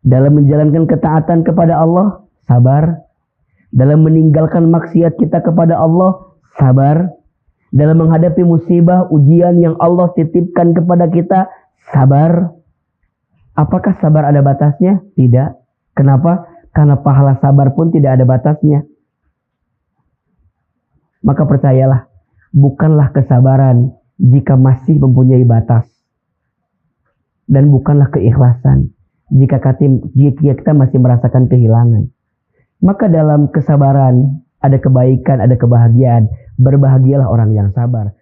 Dalam menjalankan ketaatan kepada Allah, sabar. Dalam meninggalkan maksiat kita kepada Allah, sabar. Dalam menghadapi musibah, ujian yang Allah titipkan kepada kita, sabar. Apakah sabar ada batasnya? Tidak. Kenapa? Karena pahala sabar pun tidak ada batasnya. Maka percayalah, bukanlah kesabaran jika masih mempunyai batas. Dan bukanlah keikhlasan jika kita masih merasakan kehilangan. Maka dalam kesabaran ada kebaikan, ada kebahagiaan. Berbahagialah orang yang sabar.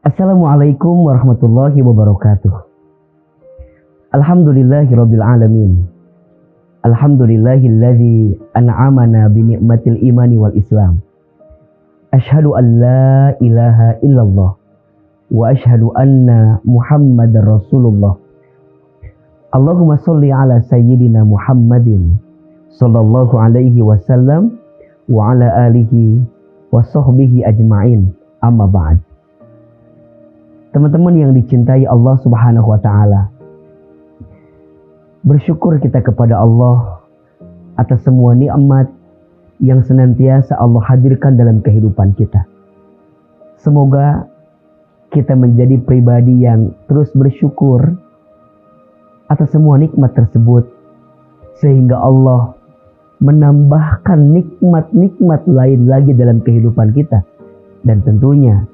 Assalamualaikum warahmatullahi wabarakatuh. Alhamdulillahirabbil alamin. Alhamdulillahilladzi an'amana bi ni'matil imani wal islam. Asyhadu an la ilaha illallah wa asyhadu anna Muhammadar Rasulullah. Allahumma shalli ala sayyidina Muhammadin sallallahu alaihi wasallam wa ala alihi wa sahbihi ajma'in. Amma ba'd. Teman-teman yang dicintai Allah Subhanahu wa taala, bersyukur kita kepada Allah atas semua nikmat yang senantiasa Allah hadirkan dalam kehidupan kita. Semoga kita menjadi pribadi yang terus bersyukur atas semua nikmat tersebut, sehingga Allah menambahkan nikmat-nikmat lain lagi dalam kehidupan kita. Dan tentunya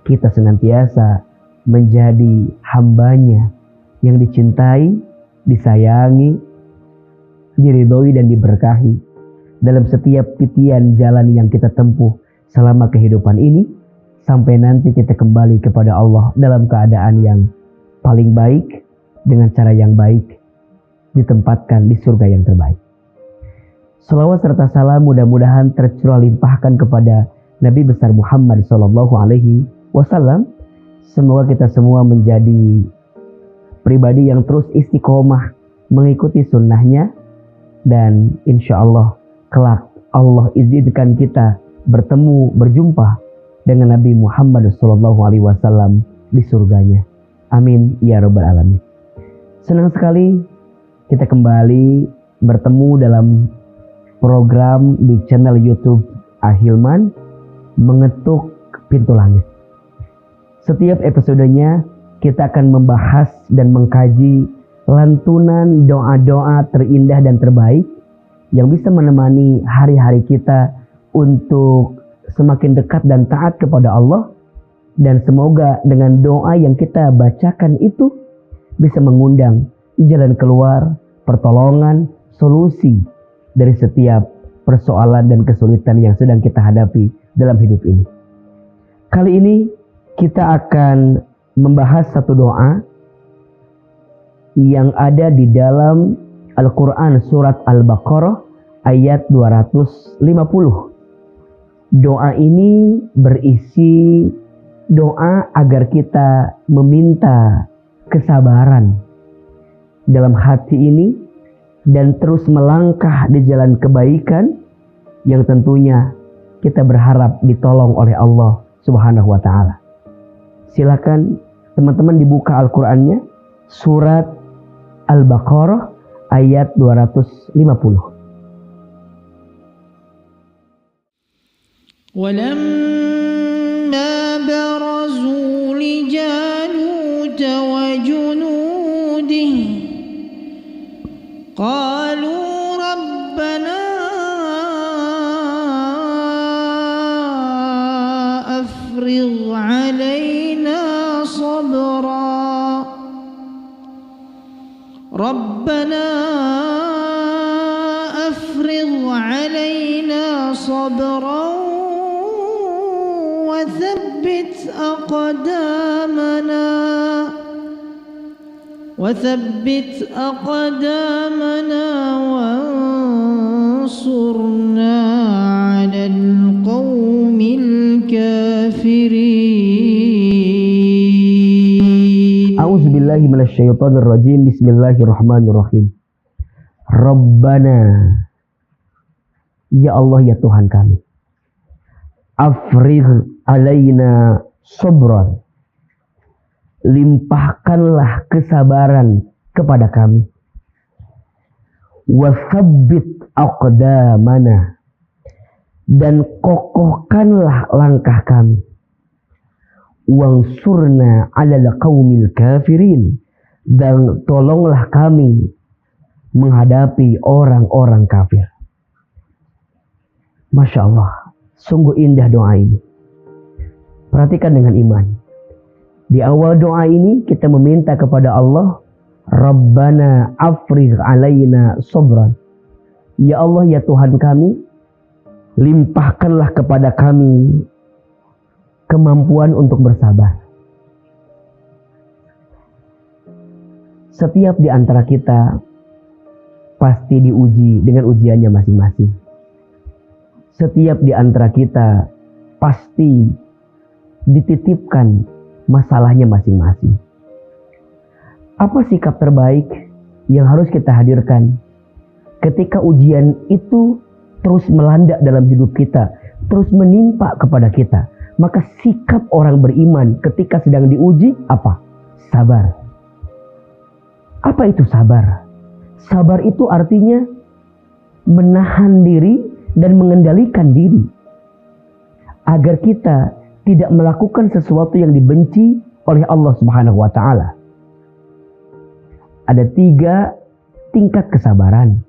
kita senantiasa menjadi hambanya yang dicintai, disayangi, diridhoi dan diberkahi dalam setiap titian jalan yang kita tempuh selama kehidupan ini, sampai nanti kita kembali kepada Allah dalam keadaan yang paling baik, dengan cara yang baik, ditempatkan di surga yang terbaik. Salawat serta salam mudah-mudahan tercurah limpahkan kepada Nabi besar Muhammad SAW. Semoga kita semua menjadi pribadi yang terus istiqomah mengikuti sunnahnya, dan insya Allah kelak Allah izinkan kita berjumpa dengan Nabi Muhammad SAW di surganya. Amin ya rabbal alamin. Senang sekali kita kembali bertemu dalam program di channel YouTube Ahilman, Mengetuk Pintu Langit. Setiap episodenya kita akan membahas dan mengkaji lantunan doa-doa terindah dan terbaik yang bisa menemani hari-hari kita untuk semakin dekat dan taat kepada Allah. Dan semoga dengan doa yang kita bacakan itu bisa mengundang jalan keluar, pertolongan, solusi dari setiap persoalan dan kesulitan yang sedang kita hadapi dalam hidup ini. Kali ini kita akan membahas satu doa yang ada di dalam Al-Quran surat Al-Baqarah ayat 250. Doa ini berisi doa agar kita meminta kesabaran dalam hati ini dan terus melangkah di jalan kebaikan yang tentunya kita berharap ditolong oleh Allah Subhanahu wa taala. Silakan teman-teman dibuka Al-Qur'annya, surat Al-Baqarah ayat 250. وَلَمَّا بَرَزُوا لِجَالُوتَ وَجُنُودِهِ قَالُوا رَبَّنَا أَفْرِغْ عَلَيْنَا صَبْرًا رَبَّنَا أَفْرِغْ عَلَيْنَا صَبْرًا أسرا وثبت أقدامنا وانصرنا على القوم الكافرين. A'udzu billahi minasyaitonir rajim. Bismillahirrahmanirrahim. Rabbana, ya Allah ya Tuhan kami, afrigh alaina sabran, limpahkanlah kesabaran kepada kami, watsabbit aqdamana, dan kokohkanlah langkah kami, wansurna 'alal qaumil kafirin, dan tolonglah kami menghadapi orang-orang kafir. Masya Allah, sungguh indah doa ini. Perhatikan dengan iman. Di awal doa ini kita meminta kepada Allah, Rabbana afrigh alaina sabran. Ya Allah ya Tuhan kami, limpahkanlah kepada kami kemampuan untuk bersabar. Setiap di antara kita pasti diuji dengan ujiannya masing-masing. Setiap di antara kita pasti dititipkan masalahnya masing-masing. Apa sikap terbaik yang harus kita hadirkan ketika ujian itu terus melanda dalam hidup kita, terus menimpa kepada kita? Maka sikap orang beriman ketika sedang diuji apa? Sabar. Apa itu sabar? Sabar itu artinya menahan diri dan mengendalikan diri agar kita tidak melakukan sesuatu yang dibenci oleh Allah Subhanahu wa taala. Ada 3 tingkat kesabaran.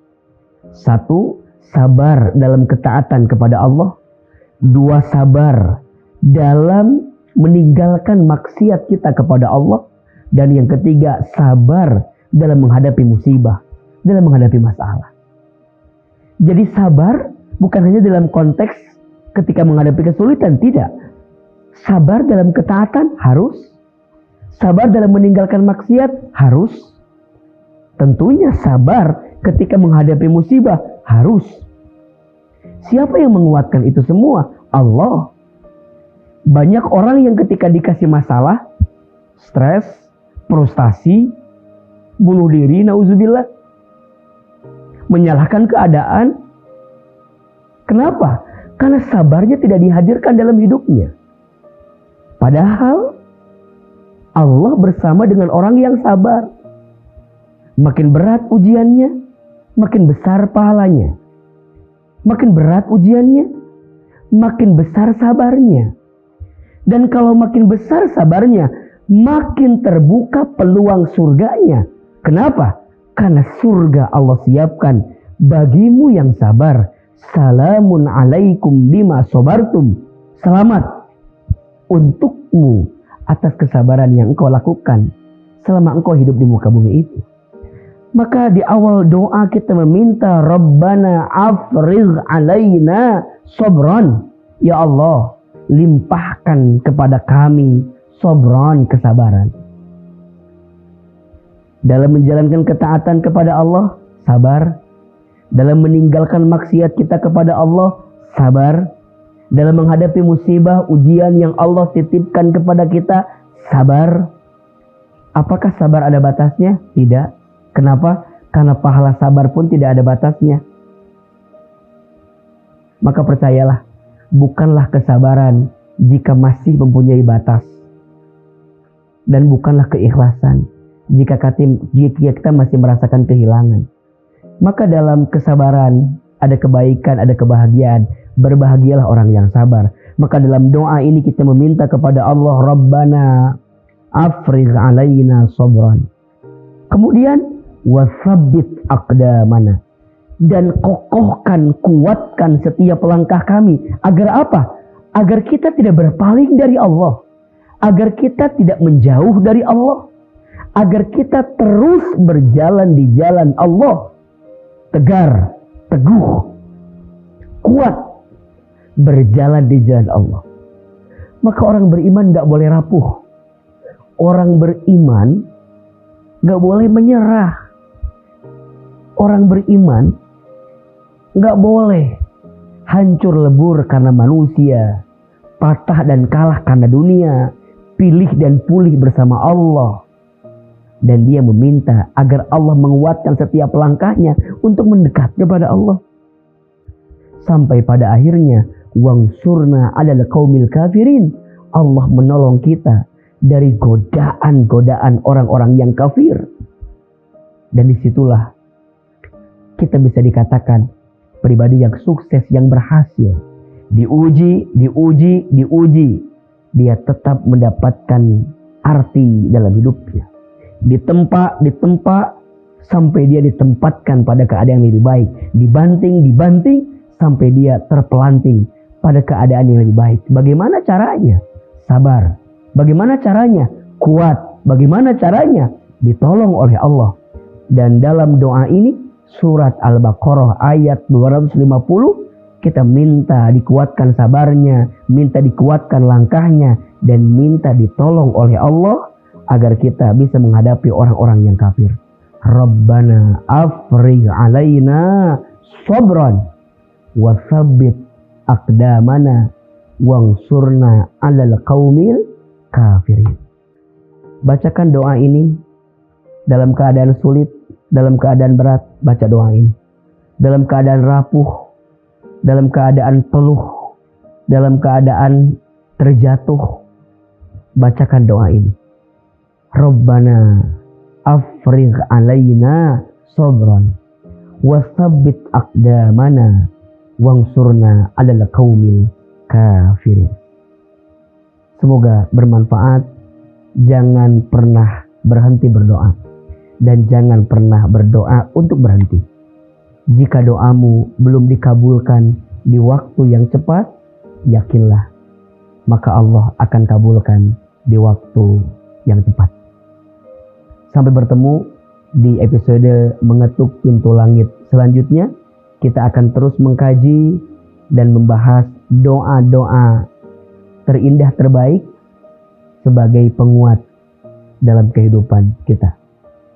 1, sabar dalam ketaatan kepada Allah. 2, sabar dalam meninggalkan maksiat kita kepada Allah. Dan yang ketiga, sabar dalam menghadapi musibah, dalam menghadapi masalah. Jadi sabar bukan hanya dalam konteks ketika menghadapi kesulitan, tidak. Sabar dalam ketaatan harus. Sabar dalam meninggalkan maksiat harus. Tentunya sabar ketika menghadapi musibah harus. Siapa yang menguatkan itu semua? Allah. Banyak orang yang ketika dikasih masalah, stres, frustasi, bunuh diri, nauzubillah, menyalahkan keadaan. Kenapa? Karena sabarnya tidak dihadirkan dalam hidupnya. Padahal Allah bersama dengan orang yang sabar. Makin berat ujiannya, makin besar pahalanya. Makin berat ujiannya, makin besar sabarnya. Dan kalau makin besar sabarnya, makin terbuka peluang surganya. Kenapa? Karena surga Allah siapkan bagimu yang sabar. Salamun alaikum bima sabartum. Selamat untukmu atas kesabaran yang engkau lakukan selama engkau hidup di muka bumi itu. Maka di awal doa kita meminta Rabbana afrigh alaina sabran. Ya Allah, limpahkan kepada kami sabran, kesabaran. Dalam menjalankan ketaatan kepada Allah, sabar. Dalam meninggalkan maksiat kita kepada Allah, sabar. Dalam menghadapi musibah, ujian yang Allah titipkan kepada kita, sabar. Apakah sabar ada batasnya? Tidak. Kenapa? Karena pahala sabar pun tidak ada batasnya. Maka percayalah, bukanlah kesabaran jika masih mempunyai batas. Dan bukanlah keikhlasan jika kita masih merasakan kehilangan. Maka dalam kesabaran ada kebaikan, ada kebahagiaan. Berbahagialah orang yang sabar. Maka dalam doa ini kita meminta kepada Allah, Rabbana afrigh alaina sabran. Kemudian watsabbit aqdamana, dan kokohkan, kuatkan setiap langkah kami. Agar apa? Agar kita tidak berpaling dari Allah. Agar kita tidak menjauh dari Allah. Agar kita terus berjalan di jalan Allah. Tegar, teguh, kuat. berjalan di jalan Allah. Maka orang beriman gak boleh rapuh. Orang beriman gak boleh menyerah. Orang beriman gak boleh hancur lebur karena manusia, patah dan kalah karena dunia, pilih dan pulih bersama Allah. Dan dia meminta agar Allah menguatkan setiap langkahnya untuk mendekat kepada Allah. Sampai pada akhirnya, wangsurna 'alal qaumil kafirin. Allah menolong kita dari godaan-godaan orang-orang yang kafir. Dan disitulah kita bisa dikatakan pribadi yang sukses, yang berhasil. Diuji. Dia tetap mendapatkan arti dalam hidupnya. Ditempa sampai dia ditempatkan pada keadaan yang lebih baik. Dibanting sampai dia terpelanting pada keadaan yang lebih baik. Bagaimana caranya? Sabar. Bagaimana caranya? Kuat. Bagaimana caranya? Ditolong oleh Allah. Dan dalam doa ini, surat Al-Baqarah ayat 250, kita minta dikuatkan sabarnya, minta dikuatkan langkahnya, dan minta ditolong oleh Allah agar kita bisa menghadapi orang-orang yang kafir. Rabbana afrigh alaina sabran wa tsabbit aqdamana wangsurna 'alal qaumil kafirin. Bacakan doa ini dalam keadaan sulit, dalam keadaan berat, baca doa ini. Dalam keadaan rapuh, dalam keadaan peluh, dalam keadaan terjatuh, bacakan doa ini. Rabbana afrigh alaina sabran wa tsabbit aqdamana wangsurna 'alal qaumil kafirin. Semoga bermanfaat. Jangan pernah berhenti berdoa. Dan jangan pernah berdoa untuk berhenti. Jika doamu belum dikabulkan di waktu yang cepat, yakinlah, maka Allah akan kabulkan di waktu yang tepat. Sampai bertemu di episode Mengetuk Pintu Langit selanjutnya. Kita akan terus mengkaji dan membahas doa-doa terindah terbaik sebagai penguat dalam kehidupan kita.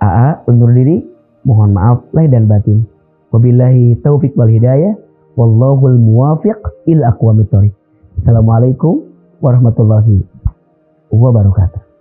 AA undur diri, mohon maaf lahir dan batin. Wabillahi taufiq wal hidayah, wallahul muwafiq ila aqwamit thoriq. Assalamualaikum warahmatullahi wabarakatuh.